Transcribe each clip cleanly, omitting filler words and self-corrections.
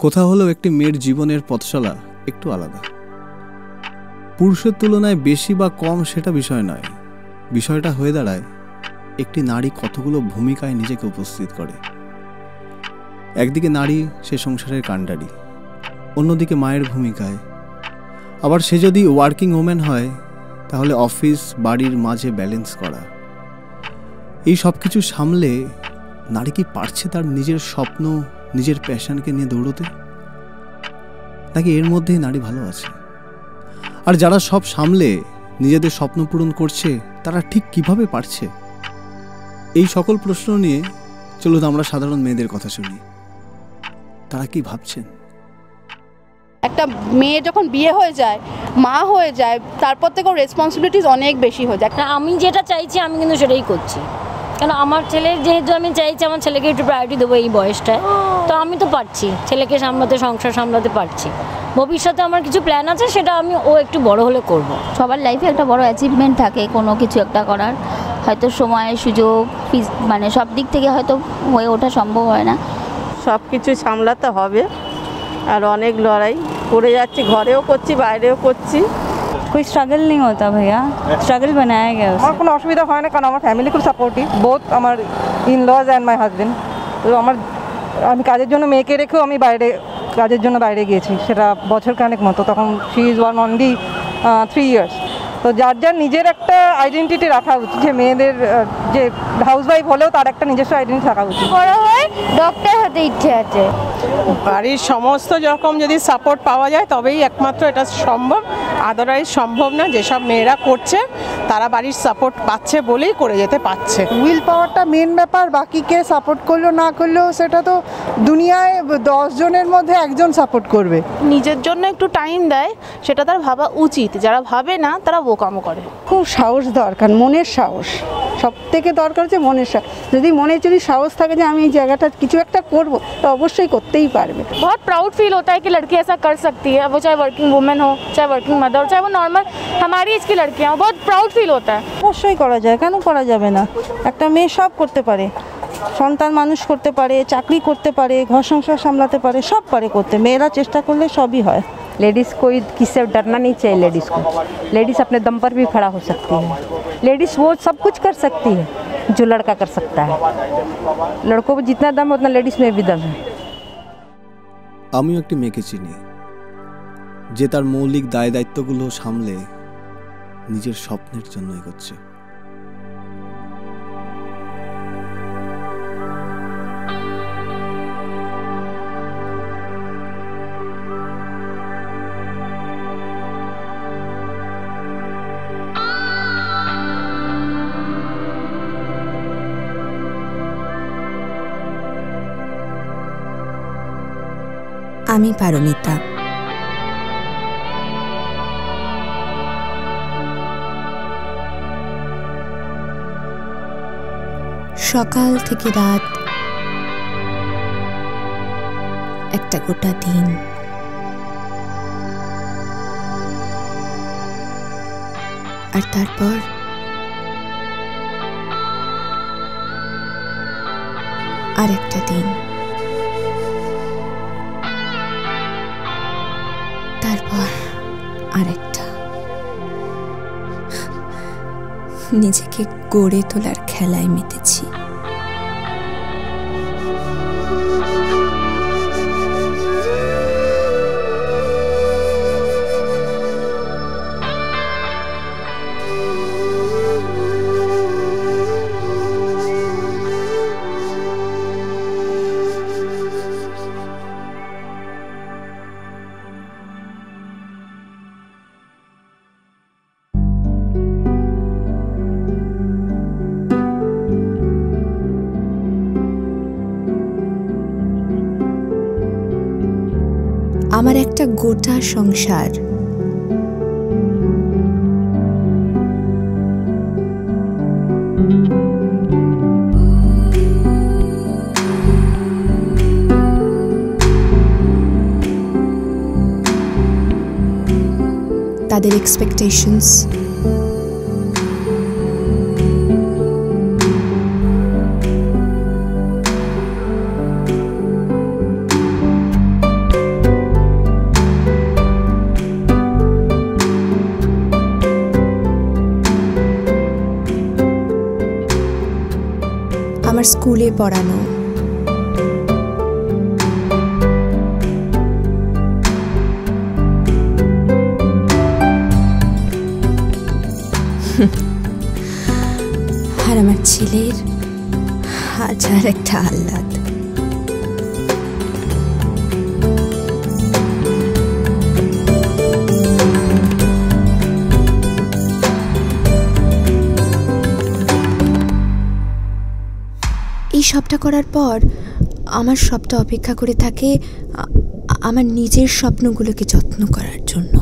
কোথাও হলেও একটি মেয়ের জীবনের পথচলা একটু আলাদা। পুরুষের তুলনায় বেশি বা কম সেটা বিষয় নয়, বিষয়টা হয়ে দাঁড়ায় একটি নারী কতগুলো ভূমিকায় নিজেকে উপস্থিত করে। একদিকে নারী সে সংসারের কাণ্ডারি, অন্যদিকে মায়ের ভূমিকায়। আবার সে যদি ওয়ার্কিং ওম্যান হয় তাহলে অফিস বাড়ির মাঝে ব্যালেন্স করা। এই সব কিছু সামলে নারী কি পারছে তার নিজের স্বপ্ন নিজের প্যাশনকে নিয়ে দৌড়তে, নাকি এর মধ্যেই নারী ভালো আছে? আর যারা সব সামলে নিজেদের স্বপ্ন পূরণ করছে তারা ঠিক কিভাবে পারছে? এই সকল প্রশ্ন নিয়ে চলুন আমরা সাধারণ মেয়েদের কথা শুনি, তারা কি ভাবছেন। একটা মেয়ে যখন বিয়ে হয়ে যায়, মা হয়ে যায়, তারপর থেকে রেসপন্সিবিলিটিস অনেক বেশি হয়ে যায়। আমি যেটা চাইছি আমি কিন্তু সেটাই করছি, কারণ আমার ছেলের যেহেতু আমি চাইছি আমার ছেলেকে একটু প্রায়োরিটি দেবো এই বয়সটায়, তো আমি তো পারছি, ছেলেকে সামলাতে সংসার সামলাতে পারছি। ভবিষ্যতে আমার কিছু প্ল্যান আছে, সেটা আমি একটু বড় হলে করব। সবার লাইফে একটা বড় অ্যাচিভমেন্ট থাকে কোনো কিছু একটা করার, হয়তো সময় সুযোগ মানে সব দিক থেকে হয়তো হয়ে ওঠা সম্ভব হয় না। সব কিছু সামলাতে হবে, আর অনেক লড়াই করে যাচ্ছি, ঘরেও করছি বাইরেও করছি। कोई स्ट्रगल नहीं होता भैया, स्ट्रगल बनाया गया है। আমার কোনো অসুবিধা হয় না, কারণ আমার ফ্যামিলি খুব সাপোর্টিভ, বোথ আমার in lodge and my husband. তো আমি কাজের জন্য মেয়েকে রেখেও আমি কাজের জন্য বাইরে গিয়েছি, সেটা বছর খানেক মতো। তখন she is one only 3 years। তো যার যার নিজের একটা আইডেন্টিটি রাখা উচিত, যে মেয়েদের যে হাউসওয়াইফ হলেও তার একটা নিজস্ব আইডেন্টিটি থাকা উচিত। বড় হয়ে ডক্টর হতে ইচ্ছে আছে। বাড়ির সমস্ত রকম যদি সাপোর্ট পাওয়া যায় তবেই একমাত্র এটা সম্ভব, আদারওয়াইজ সম্ভব না। যেসব মেয়েরা করছে তারা বাড়ির সাপোর্ট পাচ্ছে বলেই করে যেতে পারছে। উইল পাওয়ারটা মেন ব্যাপার, বাকি কে সাপোর্ট করলো না করলেও সেটা তো দুনিয়ায় 10 জনের মধ্যে একজন সাপোর্ট করবে। নিজের জন্য একটু টাইম দেয়, সেটা তার ভাবা উচিত। যারা ভাবে না তারা বোকামো করে। খুব সাহস দরকার, মনের সাহস সব থেকে দরকার, হচ্ছে মনের সাহস। যদি সাহস থাকে যে আমি এই জায়গাটা কিছু একটা করব, তো অবশ্যই করতেই পারবে। बहुत प्राउड फील होता है कि लड़की ऐसा कर सकती है, वो चाहे वर्किंग वुमेन हो, चाहे वर्किंग मदर हो, चाहे वो नॉर्मल हमारी एज की लड़कियाँ हो, बहुत प्राउड फील होता है। অবশ্যই করা যায়, কেন করা যাবে না? একটা মেয়ে সব করতে পারে, সন্তান মানুষ করতে পারে, চাকরি করতে পারে, ঘর সংসার সামলাতে পারে, সব পারে করতে। মেয়েরা চেষ্টা করলে সবই হয়। लेडीज़ को किससे डरना नहीं चाहिए। लेडीज़ को लेडीज़ अपने दम पर भी खड़ा हो सकती है। लेडीज़ वो सब कुछ कर सकती है जो लड़का कर सकता है। लड़कों को जितना दम है उतना लेडीज़ में भी दम है। আমিও একটি মেয়েকে চিনি যে তার মৌলিক দায় দায়িত্বগুলো সামলে নিজের স্বপ্নের জন্য এগোচ্ছে। আমি পারমিতা। সকাল থেকে রাত, একটা গোটা দিন, আর তারপর আর একটা দিন, তারপর আরেকটা। নিজেকে গড়ে তোলার খেলায় মেতেছি। আমার একটা গোটা সংসার, তাদের এক্সপেকটেশনস, আমার স্কুলে পড়ানো, আর আমার ছেলের হাজার একটা আহ্লাদ। এই সবটা করার পর আমার সবটা অপেক্ষা করে থাকে আমার নিজের স্বপ্নগুলোকে যত্ন করার জন্য।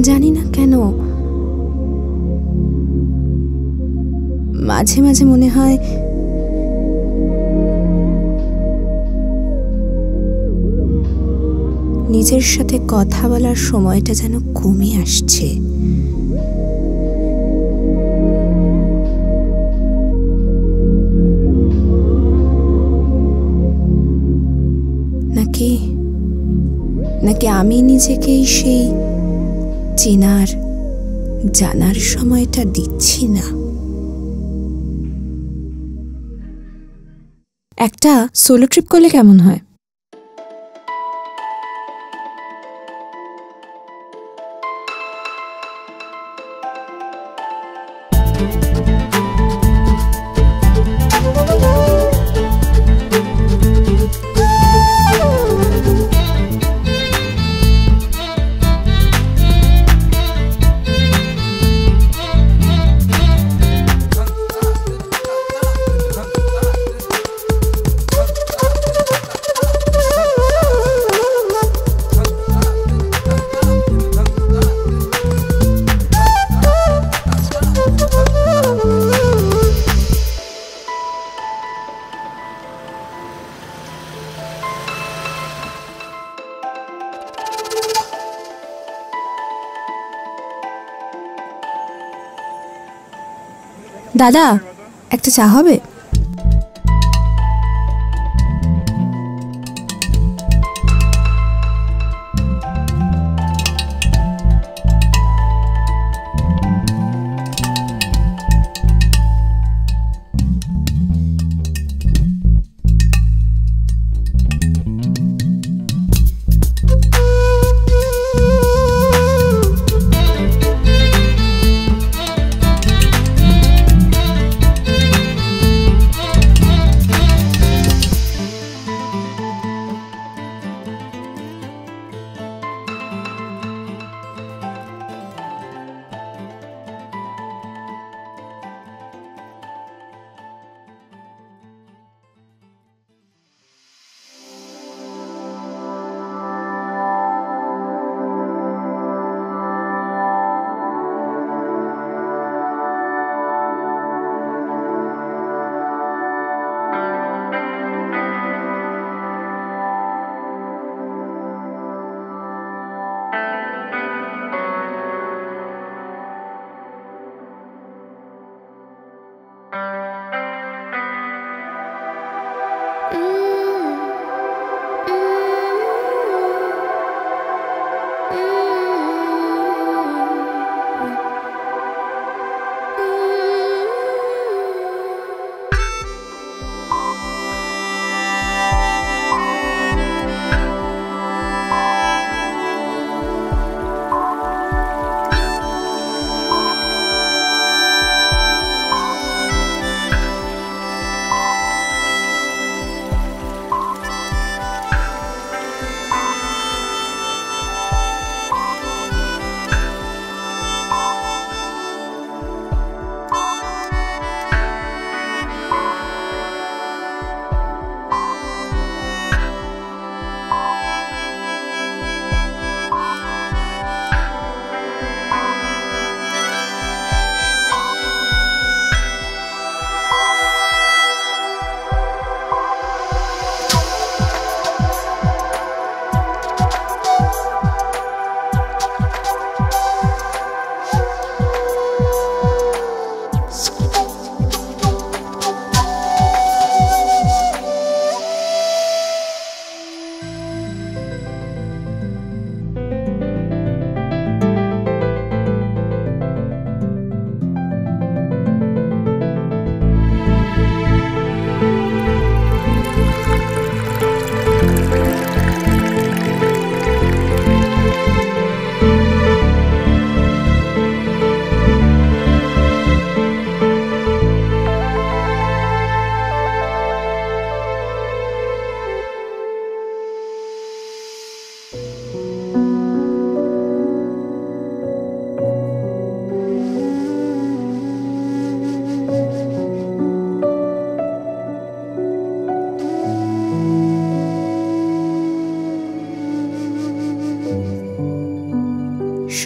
জানি না কেন মাঝে মাঝে মনে হয় নিজের সাথে কথা বলার সময়টা যেন কমে আসছে। নাকি আমি নিজেকেই সেই চেনার জানার সময়টা দিচ্ছি না। একটা সোলো ট্রিপ করলে কেমন হয়? দাদা, একটা চা হবে?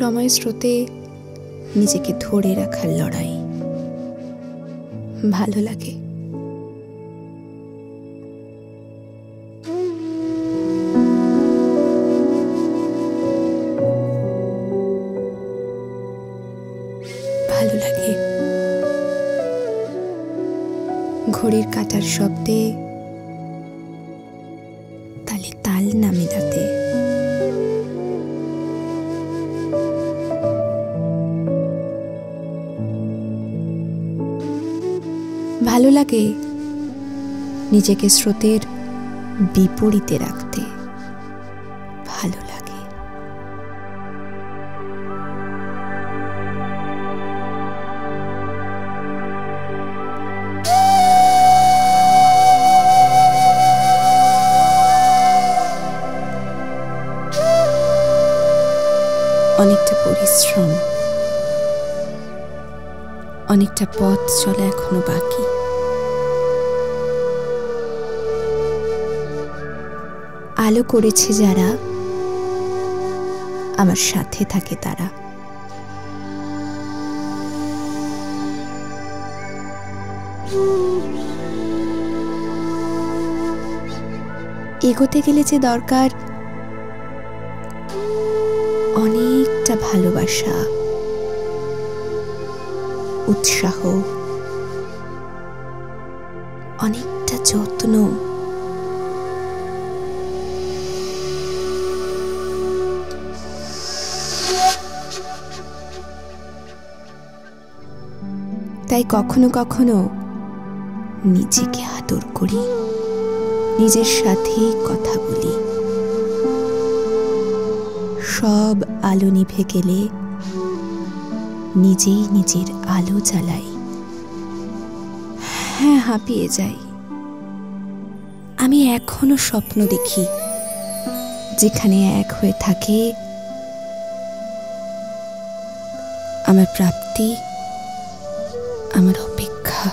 সময় স্রোতে নিজেকে ধরে রাখার লড়াই ভালো লাগে। ভালো লাগে ঘড়ির কাঁটার শব্দে তালে তাল না মেলাতে। ভালো লাগে নিজেকে স্রোতের বিপরীতে রাখতে। ভালো লাগে অনেকটা পরিশ্রম, অনেকটা পথ চলা এখনো বাকি। আলো করেছে যারা, আমার সাথে থাকে তারা। এগোতে গেলে যে দরকার অনেকটা ভালোবাসা, উৎসাহ, অনেকটা যত্ন। তাই কখনো কখনো নিজেকে আদর করি, নিজের সাথেই কথা বলি। সব আলো নিভে গেলে নিজেই নিজের আলো জ্বালাই। হ্যাঁ, হাঁপিয়ে যাই। আমি এখনো স্বপ্ন দেখি যেখানে এক হয়ে থাকে আমার প্রাপ্তি, আমার অপেক্ষা।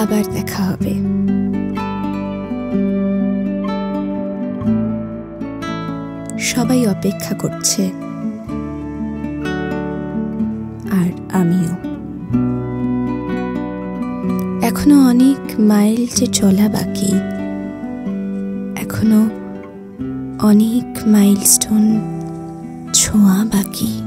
আবার দেখা হবে। সবাই অপেক্ষা করছে, আর আমিও। এখনো অনেক মাইল যে চলা বাকি, এখনো অনেক মাইলস্টোন ছোঁয়া বাকি।